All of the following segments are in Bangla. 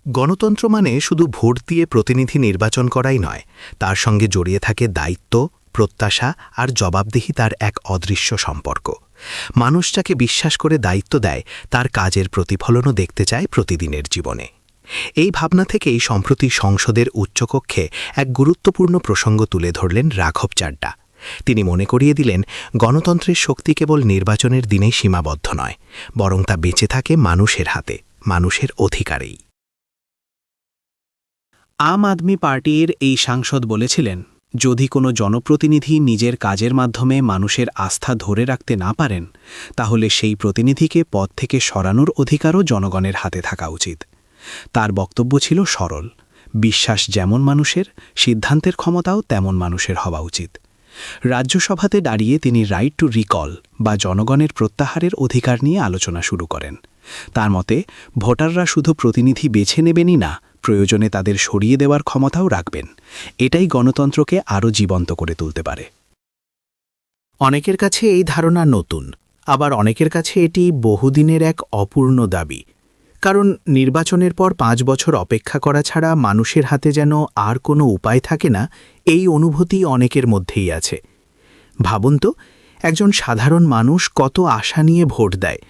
গণতন্ত্র মানে শুধু ভোট দিয়ে প্রতিনিধি নির্বাচন করাই নয়, তার সঙ্গে জড়িয়ে থাকে দায়িত্ব, প্রত্যাশা আর জবাবদিহিতার এক অদৃশ্য সম্পর্ক। মানুষ যাকে বিশ্বাস করে দায়িত্ব দেয়, তার কাজের প্রতিফলনও দেখতে চায় প্রতিদিনের জীবনে। এই ভাবনা থেকেই সম্প্রতি সংসদের উচ্চকক্ষে এক গুরুত্বপূর্ণ প্রসঙ্গ তুলে ধরলেন রাঘব চাড্ডা। তিনি মনে করিয়ে দিলেন, গণতন্ত্রের শক্তি কেবল নির্বাচনের দিনেই সীমাবদ্ধ নয়, বরং তা বেঁচে থাকে মানুষের হাতে, মানুষের অধিকারেই। আম আদমি পার্টির এই সাংসদ বলেছিলেন, যদি কোনো জনপ্রতিনিধি নিজের কাজের মাধ্যমে মানুষের আস্থা ধরে রাখতে না পারেন, তাহলে সেই প্রতিনিধিকে পদ থেকে সরানোর অধিকারও জনগণের হাতে থাকা উচিত। তার বক্তব্য ছিল সরল, বিশ্বাস যেমন মানুষের, সিদ্ধান্তের ক্ষমতাও তেমন মানুষের হওয়া উচিত। রাজ্যসভাতে দাঁড়িয়ে তিনি রাইট টু রিকল বা জনগণের প্রত্যাহারের অধিকার নিয়ে আলোচনা শুরু করেন। তার মতে, ভোটাররা শুধু প্রতিনিধি বেছে নেবেনই না, প্রয়োজনে তাদের সরিয়ে দেওয়ার ক্ষমতাও রাখবেন। এটাই গণতন্ত্রকে আরও জীবন্ত করে তুলতে পারে। অনেকের কাছে এই ধারণা নতুন, আবার অনেকের কাছে এটি বহুদিনের এক অপূর্ণ দাবি। কারণ নির্বাচনের পর 5 বছর অপেক্ষা করা ছাড়া মানুষের হাতে যেন আর কোনো উপায় থাকে না, এই অনুভূতি অনেকের মধ্যেই আছে। ভাবুন তো, একজন সাধারণ মানুষ কত আশা নিয়ে ভোট দেয়।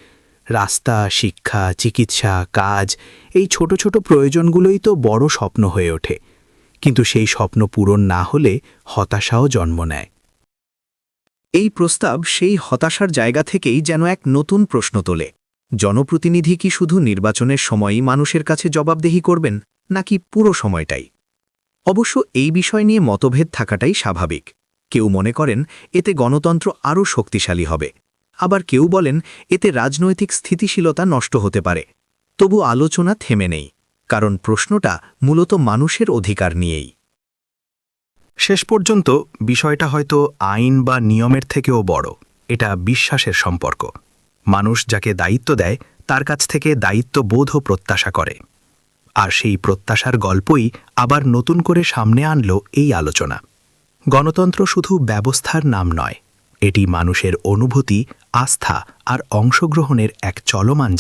রাস্তা, শিক্ষা, চিকিৎসা, কাজ, এই ছোট ছোট প্রয়োজনগুলোই তো বড় স্বপ্ন হয়ে ওঠে। কিন্তু সেই স্বপ্ন পূরণ না হলে হতাশাও জন্ম নেয়। এই প্রস্তাব সেই হতাশার জায়গা থেকেই যেন এক নতুন প্রশ্ন তোলে। জনপ্রতিনিধি কি শুধু নির্বাচনের সময়ই মানুষের কাছে জবাবদিহি করবেন, নাকি পুরো সময়টাই? অবশ্য এই বিষয় নিয়ে মতভেদ থাকাটাই স্বাভাবিক। কেউ মনে করেন এতে গণতন্ত্র আরও শক্তিশালী হবে, আবার কেউ বলেন এতে রাজনৈতিক স্থিতিশীলতা নষ্ট হতে পারে। তবু আলোচনা থেমে নেই, কারণ প্রশ্নটা মূলত মানুষের অধিকার নিয়েই। শেষ পর্যন্ত বিষয়টা হয়তো আইন বা নিয়মের থেকেও বড়। এটা বিশ্বাসের সম্পর্ক। মানুষ যাকে দায়িত্ব দেয়, তার কাছ থেকে দায়িত্ববোধ ও প্রত্যাশা করে। আর সেই প্রত্যাশার গল্পই আবার নতুন করে সামনে আনল এই আলোচনা। গণতন্ত্র শুধু ব্যবস্থার নাম নয়, এটি মানুষের অনুভূতি, আস্থা আর অংশগ্রহণের এক চলমান